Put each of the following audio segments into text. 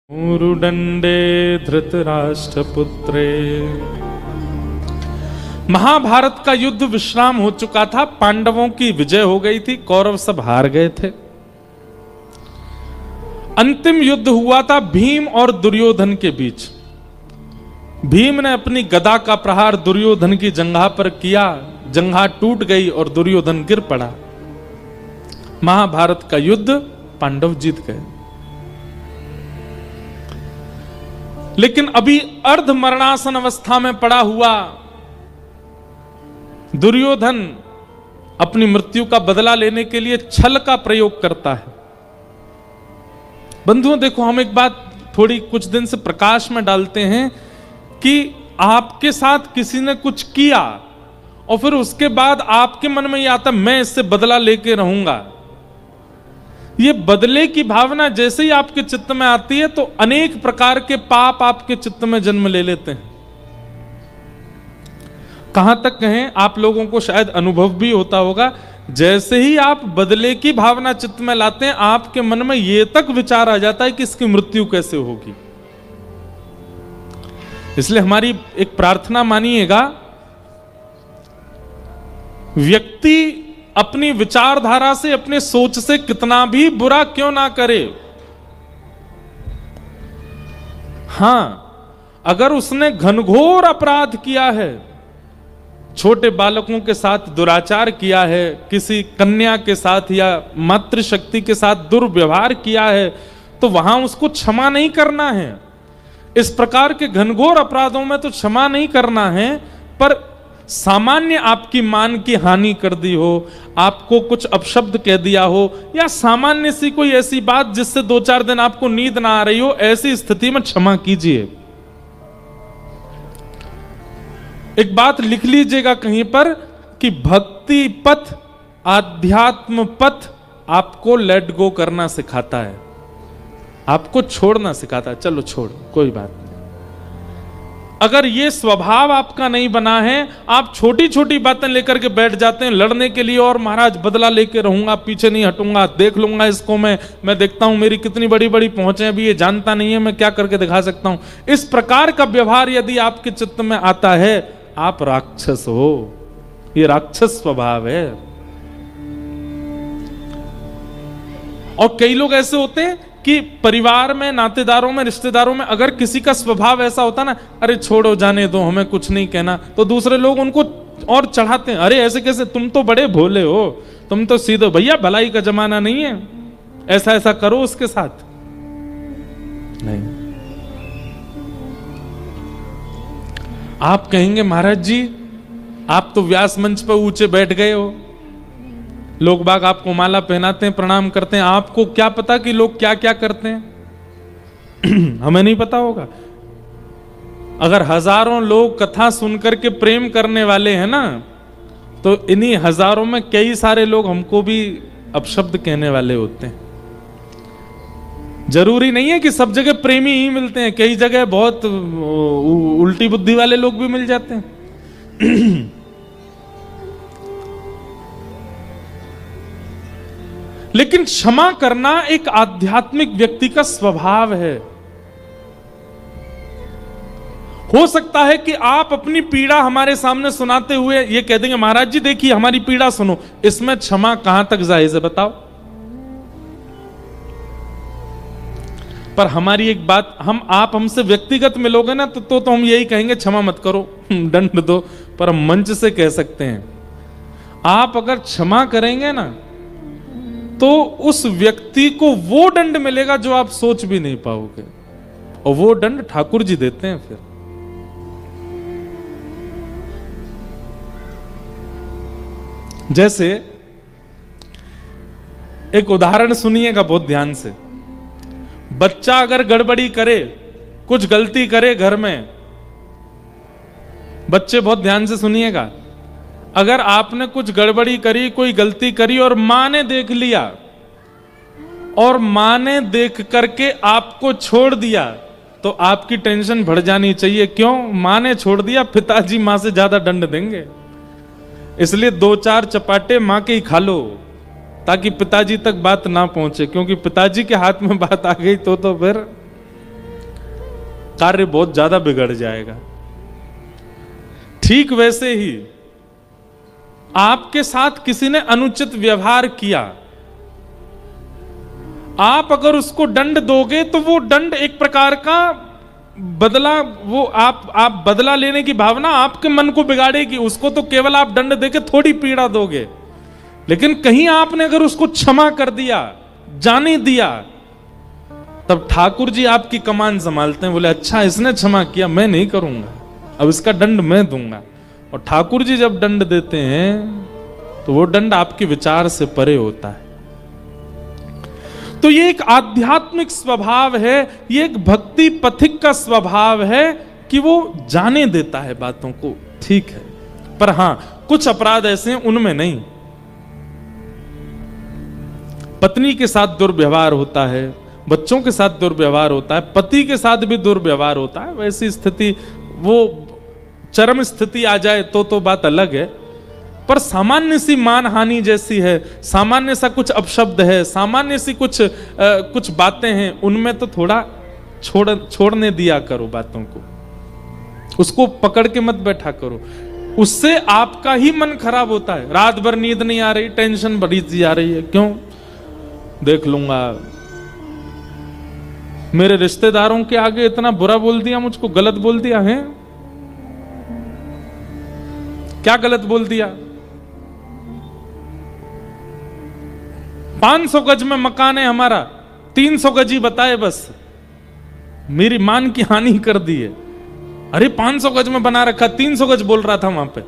ऊरुदंडे धृतराष्ट्रपुत्रे। महाभारत का युद्ध विश्राम हो चुका था, पांडवों की विजय हो गई थी, कौरव सब हार गए थे। अंतिम युद्ध हुआ था भीम और दुर्योधन के बीच। भीम ने अपनी गदा का प्रहार दुर्योधन की जंघा पर किया, जंघा टूट गई और दुर्योधन गिर पड़ा। महाभारत का युद्ध पांडव जीत गए। लेकिन अभी अर्ध मरणासन अवस्था में पड़ा हुआ दुर्योधन अपनी मृत्यु का बदला लेने के लिए छल का प्रयोग करता है। बंधुओं देखो, हम एक बात थोड़ी कुछ दिन से प्रकाश में डालते हैं कि आपके साथ किसी ने कुछ किया और फिर उसके बाद आपके मन में यह आता मैं इससे बदला लेके रहूंगा। ये बदले की भावना जैसे ही आपके चित्त में आती है तो अनेक प्रकार के पाप आपके चित्त में जन्म ले लेते हैं। कहां तक कहें, आप लोगों को शायद अनुभव भी होता होगा, जैसे ही आप बदले की भावना चित्त में लाते हैं आपके मन में यह तक विचार आ जाता है कि इसकी मृत्यु कैसे होगी। इसलिए हमारी एक प्रार्थना मानिएगा, व्यक्ति अपनी विचारधारा से, अपने सोच से कितना भी बुरा क्यों ना करे, हां, अगर उसने घनघोर अपराध किया है, छोटे बालकों के साथ दुराचार किया है, किसी कन्या के साथ या मातृशक्ति के साथ दुर्व्यवहार किया है, तो वहां उसको क्षमा नहीं करना है। इस प्रकार के घनघोर अपराधों में तो क्षमा नहीं करना है, पर सामान्य आपकी मान की हानि कर दी हो, आपको कुछ अपशब्द कह दिया हो, या सामान्य सी कोई ऐसी बात जिससे 2-4 दिन आपको नींद ना आ रही हो, ऐसी स्थिति में क्षमा कीजिए। एक बात लिख लीजिएगा कहीं पर कि भक्ति पथ, आध्यात्म पथ आपको लेट गो करना सिखाता है, आपको छोड़ना सिखाता है। चलो छोड़, कोई बात नहीं। अगर ये स्वभाव आपका नहीं बना है, आप छोटी छोटी बातें लेकर के बैठ जाते हैं लड़ने के लिए, और महाराज बदला लेके रहूंगा, पीछे नहीं हटूंगा, देख लूंगा इसको, मैं देखता हूं मेरी कितनी बड़ी बड़ी पहुंच है, अभी ये जानता नहीं है, मैं क्या करके दिखा सकता हूं। इस प्रकार का व्यवहार यदि आपके चित्त में आता है, आप राक्षस हो। ये राक्षस स्वभाव है। और कई लोग ऐसे होते हैं कि परिवार में, नातेदारों में, रिश्तेदारों में अगर किसी का स्वभाव ऐसा होता ना, अरे छोड़ो जाने दो, हमें कुछ नहीं कहना, तो दूसरे लोग उनको और चढ़ाते हैं, अरे ऐसे कैसे, तुम तो बड़े भोले हो, तुम तो सीधे, भैया भलाई का जमाना नहीं है, ऐसा ऐसा करो उसके साथ। नहीं, आप कहेंगे महाराज जी आप तो व्यास मंच पर ऊंचे बैठ गए हो, लोग बाग आपको माला पहनाते हैं, प्रणाम करते हैं, आपको क्या पता कि लोग क्या क्या करते हैं। हमें नहीं पता होगा। अगर हजारों लोग कथा सुनकर के प्रेम करने वाले हैं ना, तो इन्हीं हजारों में कई सारे लोग हमको भी अपशब्द कहने वाले होते हैं। जरूरी नहीं है कि सब जगह प्रेमी ही मिलते हैं, कई जगह बहुत उल्टी बुद्धि वाले लोग भी मिल जाते हैं। लेकिन क्षमा करना एक आध्यात्मिक व्यक्ति का स्वभाव है। हो सकता है कि आप अपनी पीड़ा हमारे सामने सुनाते हुए ये कह देंगे, महाराज जी देखिए हमारी पीड़ा सुनो, इसमें क्षमा कहां तक जायज है बताओ। पर हमारी एक बात, आप हमसे व्यक्तिगत मिलोगे ना तो हम यही कहेंगे क्षमा मत करो, दंड दो, पर हम मंच से कह सकते हैं। आप अगर क्षमा करेंगे ना तो उस व्यक्ति को वो दंड मिलेगा जो आप सोच भी नहीं पाओगे, और वो दंड ठाकुर जी देते हैं। फिर जैसे एक उदाहरण सुनिएगा बहुत ध्यान से। बच्चा अगर गड़बड़ी करे, कुछ गलती करे घर में, बच्चे बहुत ध्यान से सुनिएगा, अगर आपने कुछ गड़बड़ी करी, कोई गलती करी और मां ने देख लिया और मां ने देख करके आपको छोड़ दिया, तो आपकी टेंशन बढ़ जानी चाहिए। क्यों? मां ने छोड़ दिया, पिताजी मां से ज्यादा दंड देंगे, इसलिए 2-4 चपाटे मां के ही खा लो, ताकि पिताजी तक बात ना पहुंचे, क्योंकि पिताजी के हाथ में बात आ गई तो फिर कार्य बहुत ज्यादा बिगड़ जाएगा। ठीक वैसे ही आपके साथ किसी ने अनुचित व्यवहार किया, आप अगर उसको दंड दोगे तो वो दंड एक प्रकार का बदला, वो आप बदला लेने की भावना आपके मन को बिगाड़ेगी। उसको तो केवल आप दंड देके थोड़ी पीड़ा दोगे, लेकिन कहीं आपने अगर उसको क्षमा कर दिया, जाने दिया, तब ठाकुर जी आपकी कमान संभालते हैं। बोले अच्छा इसने क्षमा किया, मैं नहीं करूंगा, अब इसका दंड मैं दूंगा। और ठाकुर जी जब दंड देते हैं तो वो दंड आपके विचार से परे होता है। तो ये एक आध्यात्मिक स्वभाव है, ये एक भक्ति पथिक का स्वभाव है कि वो जाने देता है बातों को, ठीक है। पर हां, कुछ अपराध ऐसे हैं उनमें नहीं। पत्नी के साथ दुर्व्यवहार होता है, बच्चों के साथ दुर्व्यवहार होता है, पति के साथ भी दुर्व्यवहार होता है। वैसी स्थिति, वो चरम स्थिति आ जाए तो बात अलग है। पर सामान्य सी मानहानि जैसी है, सामान्य सा कुछ अपशब्द है, सामान्य सी कुछ बातें हैं, उनमें तो थोड़ा छोड़ने दिया करो बातों को, उसको पकड़ के मत बैठा करो। उससे आपका ही मन खराब होता है। रात भर नींद नहीं आ रही, टेंशन बढ़ी जा रही है, क्यों? देख लूंगा, मेरे रिश्तेदारों के आगे इतना बुरा बोल दिया, मुझको गलत बोल दिया है। क्या गलत बोल दिया? 500 गज में मकान है हमारा, 300 गज ही बताए, बस मेरी मान की हानि कर दी है। अरे 500 गज में बना रखा, 300 गज बोल रहा था वहां पे।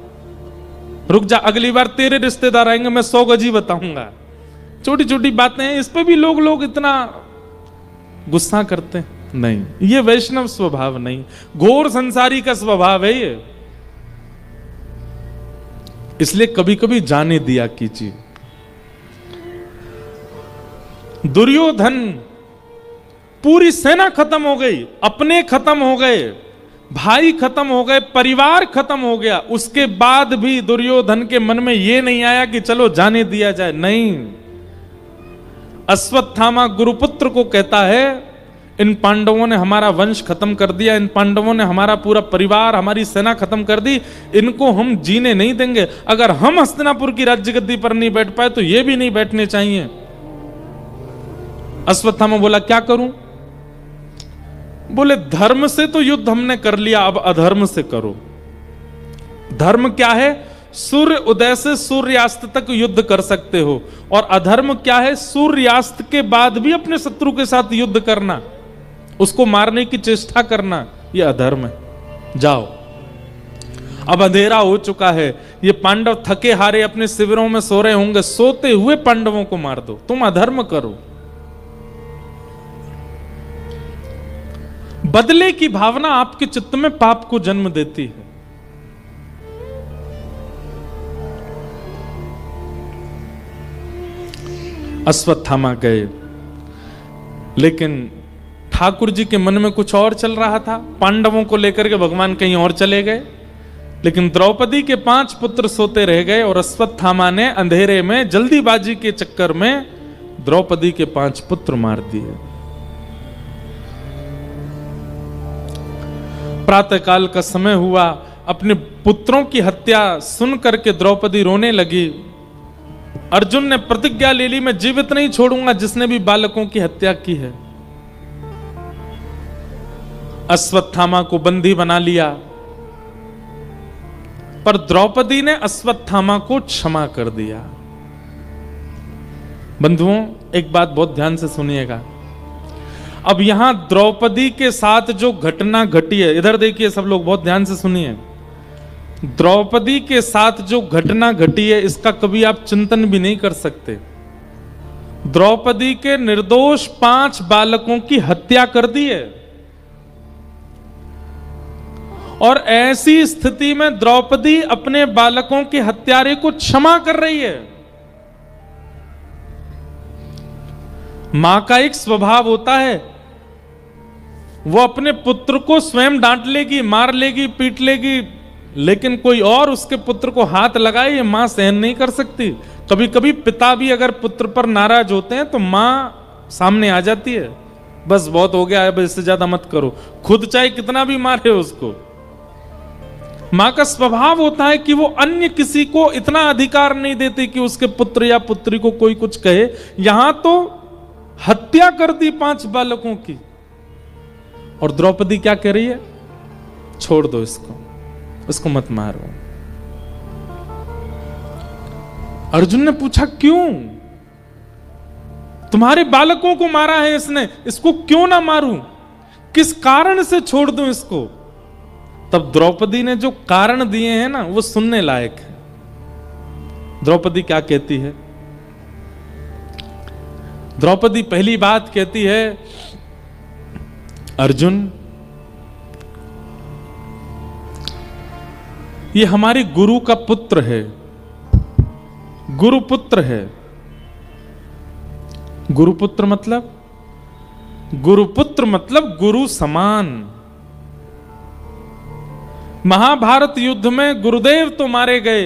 रुक जा, अगली बार तेरे रिश्तेदार आएंगे, मैं 100 गज ही बताऊंगा। छोटी छोटी बातें हैं, इस पे भी लोग इतना गुस्सा करते हैं। नहीं, ये वैष्णव स्वभाव नहीं, घोर संसारी का स्वभाव है ये। इसलिए कभी कभी जाने दिया कीजिए। दुर्योधन, पूरी सेना खत्म हो गई, अपने खत्म हो गए, भाई खत्म हो गए, परिवार खत्म हो गया, उसके बाद भी दुर्योधन के मन में यह नहीं आया कि चलो जाने दिया जाए। नहीं, अश्वत्थामा गुरुपुत्र को कहता है, इन पांडवों ने हमारा वंश खत्म कर दिया, इन पांडवों ने हमारा पूरा परिवार, हमारी सेना खत्म कर दी, इनको हम जीने नहीं देंगे। अगर हम हस्तिनापुर की राज्य गद्दी पर नहीं बैठ पाए तो ये भी नहीं बैठने चाहिए। अश्वत्थामा बोला क्या करूं? बोले धर्म से तो युद्ध हमने कर लिया, अब अधर्म से करो। धर्म क्या है? सूर्य उदय से सूर्यास्त तक युद्ध कर सकते हो। और अधर्म क्या है? सूर्यास्त के बाद भी अपने शत्रु के साथ युद्ध करना, उसको मारने की चेष्टा करना, यह अधर्म है। जाओ, अब अंधेरा हो चुका है, ये पांडव थके हारे अपने शिविरों में सो रहे होंगे, सोते हुए पांडवों को मार दो, तुम अधर्म करो। बदले की भावना आपके चित्त में पाप को जन्म देती है। अश्वत्थामा गए, लेकिन ठाकुर जी के मन में कुछ और चल रहा था। पांडवों को लेकर के भगवान कहीं और चले गए, लेकिन द्रौपदी के 5 पुत्र सोते रह गए और अश्वत्थामा ने अंधेरे में जल्दीबाजी के चक्कर में द्रौपदी के 5 पुत्र मार दिए। प्रातःकाल का समय हुआ, अपने पुत्रों की हत्या सुन करके द्रौपदी रोने लगी। अर्जुन ने प्रतिज्ञा ले ली, मैं जीवित नहीं छोड़ूंगा जिसने भी बालकों की हत्या की है। अश्वत्थामा को बंदी बना लिया, पर द्रौपदी ने अश्वत्थामा को क्षमा कर दिया। बंधुओं, एक बात बहुत ध्यान से सुनिएगा। अब यहां द्रौपदी के साथ जो घटना घटी है, इधर देखिए सब लोग, बहुत ध्यान से सुनिए। द्रौपदी के साथ जो घटना घटी है, इसका कभी आप चिंतन भी नहीं कर सकते। द्रौपदी के निर्दोष 5 बालकों की हत्या कर दी है, और ऐसी स्थिति में द्रौपदी अपने बालकों के हत्यारे को क्षमा कर रही है। मां का एक स्वभाव होता है, वो अपने पुत्र को स्वयं डांट लेगी, मार लेगी, पीट लेगी, लेकिन कोई और उसके पुत्र को हाथ लगाए, ये मां सहन नहीं कर सकती। कभी कभी पिता भी अगर पुत्र पर नाराज होते हैं तो मां सामने आ जाती है, बस बहुत हो गया है, अब इससे ज्यादा मत करो। खुद चाहे कितना भी मारे उसको। मां का स्वभाव होता है कि वो अन्य किसी को इतना अधिकार नहीं देती कि उसके पुत्र या पुत्री को कोई कुछ कहे। यहां तो हत्या कर दी 5 बालकों की, और द्रौपदी क्या कह रही है? छोड़ दो इसको मत मारो। अर्जुन ने पूछा क्यों? तुम्हारे बालकों को मारा है इसने, इसको क्यों ना मारूं? किस कारण से छोड़ दूं इसको? तब द्रौपदी ने जो कारण दिए हैं ना, वो सुनने लायक है। द्रौपदी क्या कहती है? द्रौपदी पहली बात कहती है, अर्जुन, ये हमारे गुरु का पुत्र है, गुरुपुत्र है। गुरुपुत्र मतलब? गुरुपुत्र मतलब गुरु समान। महाभारत युद्ध में गुरुदेव तो मारे गए,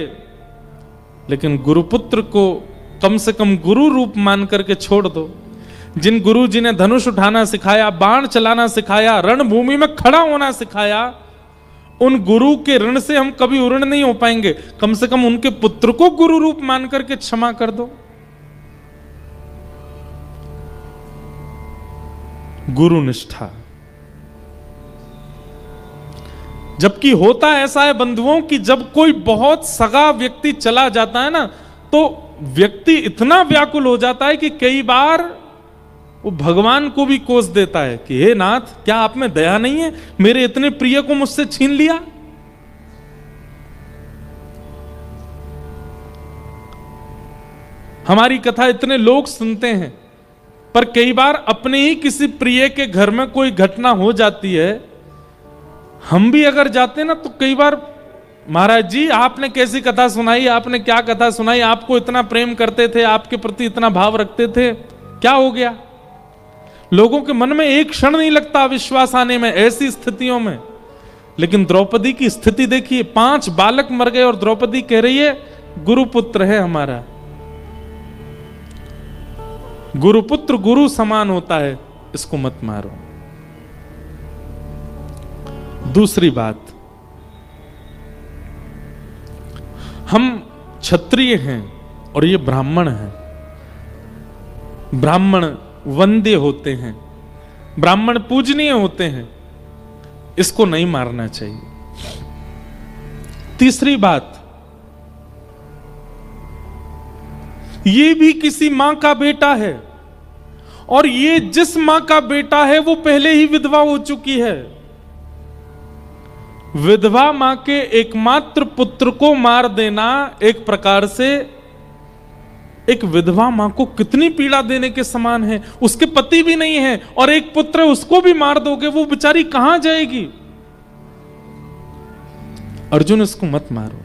लेकिन गुरुपुत्र को कम से कम गुरु रूप मान करके छोड़ दो। जिन गुरु जी ने धनुष उठाना सिखाया, बाण चलाना सिखाया, रणभूमि में खड़ा होना सिखाया, उन गुरु के ऋण से हम कभी उऋण नहीं हो पाएंगे। कम से कम उनके पुत्र को गुरु रूप मान करके क्षमा कर दो। गुरु निष्ठा। जबकि होता ऐसा है बंधुओं कि जब कोई बहुत सगा व्यक्ति चला जाता है ना, तो व्यक्ति इतना व्याकुल हो जाता है कि कई बार वो भगवान को भी कोस देता है कि हे नाथ, क्या आप में दया नहीं है? मेरे इतने प्रिय को मुझसे छीन लिया। हमारी कथा इतने लोग सुनते हैं, पर कई बार अपने ही किसी प्रिय के घर में कोई घटना हो जाती है, हम भी अगर जाते हैं ना, तो कई बार महाराज जी आपने कैसी कथा सुनाई, आपने क्या कथा सुनाई, आपको इतना प्रेम करते थे, आपके प्रति इतना भाव रखते थे, क्या हो गया? लोगों के मन में एक क्षण नहीं लगता विश्वास आने में ऐसी स्थितियों में। लेकिन द्रौपदी की स्थिति देखिए, 5 बालक मर गए और द्रौपदी कह रही है गुरुपुत्र है हमारा। गुरुपुत्र गुरु समान होता है, इसको मत मारो। दूसरी बात, हम क्षत्रिय हैं और ये ब्राह्मण हैं। ब्राह्मण वंद्य होते हैं, ब्राह्मण पूजनीय होते हैं, इसको नहीं मारना चाहिए। तीसरी बात, ये भी किसी मां का बेटा है, और ये जिस मां का बेटा है वो पहले ही विधवा हो चुकी है। विधवा मां के एकमात्र पुत्र को मार देना एक प्रकार से एक विधवा मां को कितनी पीड़ा देने के समान है। उसके पति भी नहीं है और एक पुत्र है, उसको भी मार दोगे, वो बेचारी कहां जाएगी? अर्जुन, इसको मत मारो।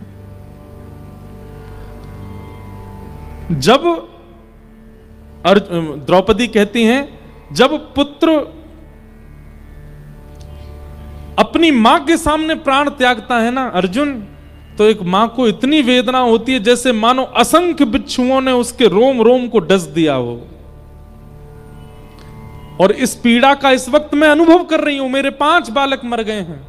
जब द्रौपदी कहती हैं, जब पुत्र अपनी मां के सामने प्राण त्यागता है ना अर्जुन, तो एक मां को इतनी वेदना होती है जैसे मानो असंख्य बिच्छुओं ने उसके रोम रोम को डस दिया हो। और इस पीड़ा का इस वक्त मैं अनुभव कर रही हूं। मेरे 5 बालक मर गए हैं।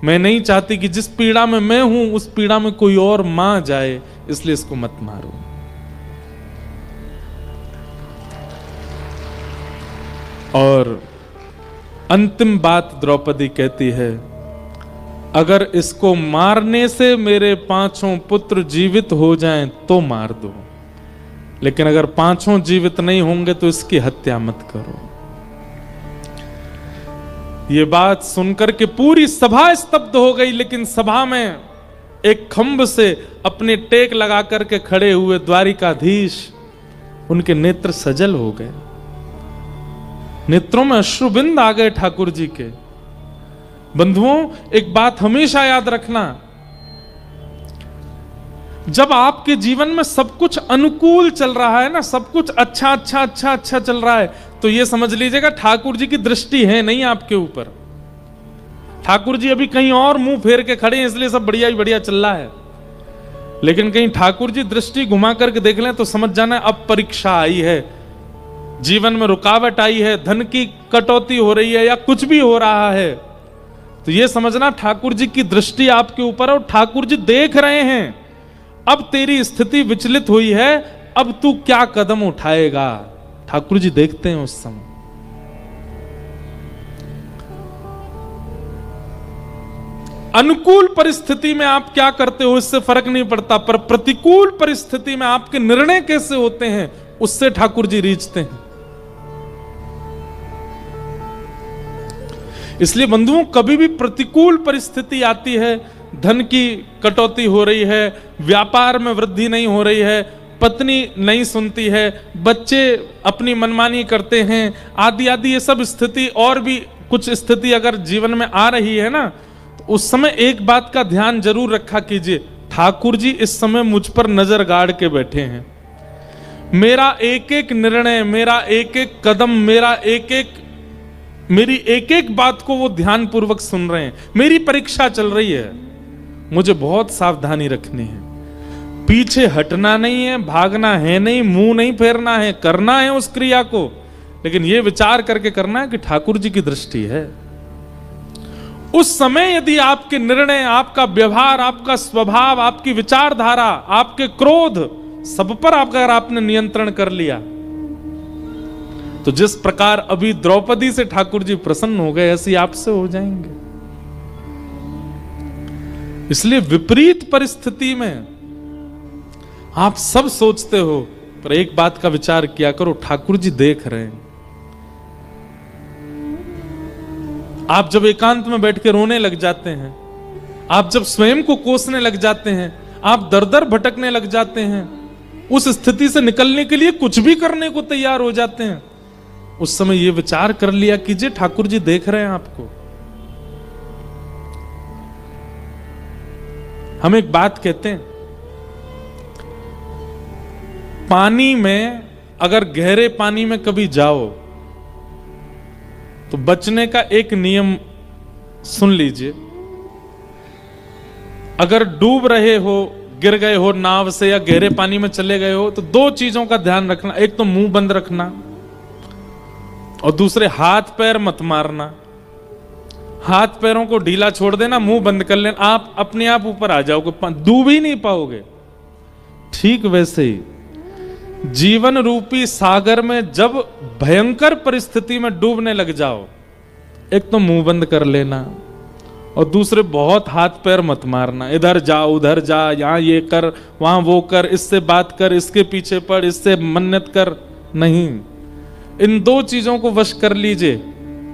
मैं नहीं चाहती कि जिस पीड़ा में मैं हूं उस पीड़ा में कोई और मां जाए, इसलिए इसको मत मारो। और अंतिम बात द्रौपदी कहती है, अगर इसको मारने से मेरे 5 पुत्र जीवित हो जाएं तो मार दो, लेकिन अगर 5 जीवित नहीं होंगे तो इसकी हत्या मत करो। ये बात सुनकर के पूरी सभा स्तब्ध हो गई, लेकिन सभा में एक खंभ से अपने टेक लगा करके खड़े हुए द्वारिकाधीश, उनके नेत्र सजल हो गए, नेत्रों में अश्रुबिंद आ गए ठाकुर जी के। बंधुओं, एक बात हमेशा याद रखना, जब आपके जीवन में सब कुछ अनुकूल चल रहा है ना, सब कुछ अच्छा अच्छा अच्छा अच्छा चल रहा है, तो ये समझ लीजिएगा ठाकुर जी की दृष्टि है नहीं आपके ऊपर। ठाकुर जी अभी कहीं और मुंह फेर के खड़े हैं, इसलिए सब बढ़िया ही बढ़िया चल रहा है। लेकिन कहीं ठाकुर जी दृष्टि घुमा करके देख लें तो समझ जाना अब परीक्षा आई है। जीवन में रुकावट आई है, धन की कटौती हो रही है या कुछ भी हो रहा है, तो ये समझना ठाकुर जी की दृष्टि आपके ऊपर है और ठाकुर जी देख रहे हैं। अब तेरी स्थिति विचलित हुई है, अब तू क्या कदम उठाएगा, ठाकुर जी देखते हैं उस समय। अनुकूल परिस्थिति में आप क्या करते हो इससे फर्क नहीं पड़ता, पर प्रतिकूल परिस्थिति में आपके निर्णय कैसे होते हैं उससे ठाकुर जी रीझते हैं। इसलिए बंधुओं, कभी भी प्रतिकूल परिस्थिति आती है, धन की कटौती हो रही है, व्यापार में वृद्धि नहीं हो रही है, पत्नी नहीं सुनती है, बच्चे अपनी मनमानी करते हैं, आदि आदि, ये सब स्थिति और भी कुछ स्थिति अगर जीवन में आ रही है ना, तो उस समय एक बात का ध्यान जरूर रखा कीजिए, ठाकुर जी इस समय मुझ पर नजर गाड़ के बैठे हैं। मेरा एक एक निर्णय, मेरा एक एक कदम, मेरी एक एक बात को वो ध्यान पूर्वक सुन रहे हैं। मेरी परीक्षा चल रही है, मुझे बहुत सावधानी रखनी है, पीछे हटना नहीं है, भागना है नहीं, मुंह नहीं फेरना है, करना है उस क्रिया को, लेकिन यह विचार करके करना है कि ठाकुर जी की दृष्टि है। उस समय यदि आपके निर्णय, आपका व्यवहार, आपका स्वभाव, आपकी विचारधारा, आपके क्रोध, सब पर अगर आपने नियंत्रण कर लिया, तो जिस प्रकार अभी द्रौपदी से ठाकुर जी प्रसन्न हो गए, ऐसी आपसे हो जाएंगे। इसलिए विपरीत परिस्थिति में आप सब सोचते हो, पर एक बात का विचार किया करो, ठाकुर जी देख रहे हैं। आप जब एकांत में बैठ के रोने लग जाते हैं, आप जब स्वयं को कोसने लग जाते हैं, आप दर दर भटकने लग जाते हैं, उस स्थिति से निकलने के लिए कुछ भी करने को तैयार हो जाते हैं, उस समय यह विचार कर लिया कीजिए, ठाकुर जी देख रहे हैं आपको। हम एक बात कहते हैं, पानी में अगर गहरे पानी में कभी जाओ तो बचने का एक नियम सुन लीजिए। अगर डूब रहे हो, गिर गए हो नाव से या गहरे पानी में चले गए हो, तो दो चीजों का ध्यान रखना, एक तो मुंह बंद रखना और दूसरे हाथ पैर मत मारना। हाथ पैरों को ढीला छोड़ देना, मुंह बंद कर लेना, आप अपने आप ऊपर आ जाओगे, डूब ही नहीं पाओगे। ठीक वैसे ही जीवन रूपी सागर में जब भयंकर परिस्थिति में डूबने लग जाओ, एक तो मुंह बंद कर लेना और दूसरे बहुत हाथ पैर मत मारना, इधर जा उधर जा, यहां ये कर वहां वो कर, इससे बात कर, इसके पीछे पड़, इससे मन्नत कर, नहीं। इन दो चीजों को वश कर लीजिए,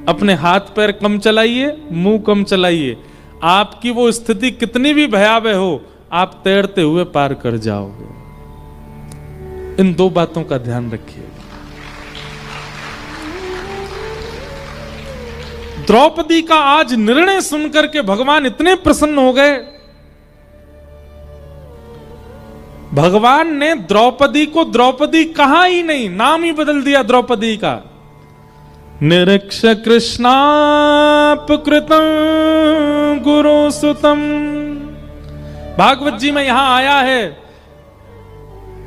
अपने हाथ पैर कम चलाइए, मुंह कम चलाइए, आपकी वो स्थिति कितनी भी भयावह हो, आप तैरते हुए पार कर जाओगे। इन दो बातों का ध्यान रखिए। द्रौपदी का आज निर्णय सुनकर के भगवान इतने प्रसन्न हो गए, भगवान ने द्रौपदी को द्रौपदी कहा ही नहीं, नाम ही बदल दिया द्रौपदी का। निरीक्ष कृष्णापकृतं गुरु सुतम, भागवत जी में यहां आया है,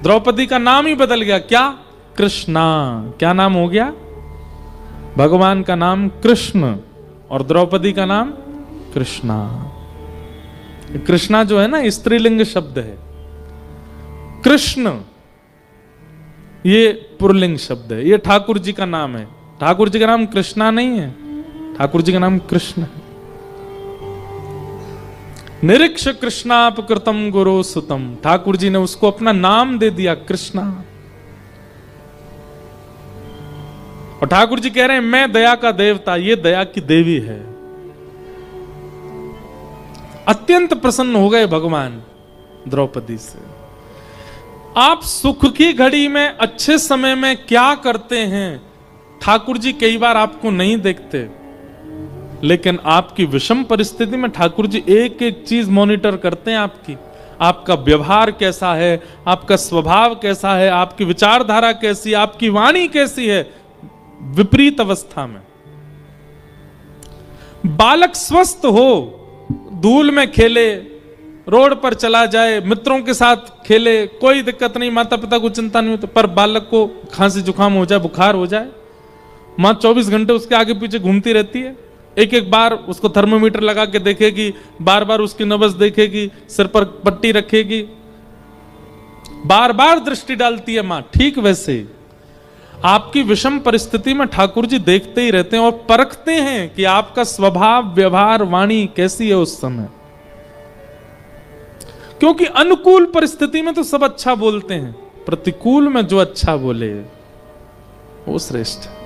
द्रौपदी का नाम ही बदल गया। क्या? कृष्णा। क्या नाम हो गया? भगवान का नाम कृष्ण और द्रौपदी का नाम कृष्णा। कृष्णा जो है ना, स्त्रीलिंग शब्द है, कृष्ण ये पुल्लिंग शब्द है, ये ठाकुर जी का नाम है। ठाकुर जी का नाम कृष्णा नहीं है, ठाकुर जी का नाम कृष्ण है। निरीक्ष कृष्णापकृतम गुरु सुतम, ठाकुर जी ने उसको अपना नाम दे दिया कृष्णा। और ठाकुर जी कह रहे हैं मैं दया का देवता, ये दया की देवी है। अत्यंत प्रसन्न हो गए भगवान द्रौपदी से। आप सुख की घड़ी में, अच्छे समय में क्या करते हैं, ठाकुर जी कई बार आपको नहीं देखते, लेकिन आपकी विषम परिस्थिति में ठाकुर जी एक एक चीज मॉनिटर करते हैं आपकी। आपका व्यवहार कैसा है, आपका स्वभाव कैसा है, आपकी विचारधारा कैसी है, आपकी वाणी कैसी है। विपरीत अवस्था में बालक स्वस्थ हो, धूल में खेले, रोड पर चला जाए, मित्रों के साथ खेले, कोई दिक्कत नहीं, माता पिता को चिंता नहीं होती। पर बालक को खांसी जुकाम हो जाए, बुखार हो जाए, माँ 24 घंटे उसके आगे पीछे घूमती रहती है। एक एक बार उसको थर्मोमीटर लगा के देखेगी, बार बार उसकी नब्ज देखेगी, सिर पर पट्टी रखेगी, बार बार दृष्टि डालती है मां। ठीक वैसे आपकी विषम परिस्थिति में ठाकुर जी देखते ही रहते हैं और परखते हैं कि आपका स्वभाव, व्यवहार, वाणी कैसी है उस समय। क्योंकि अनुकूल परिस्थिति में तो सब अच्छा बोलते हैं, प्रतिकूल में जो अच्छा बोले वो श्रेष्ठ है।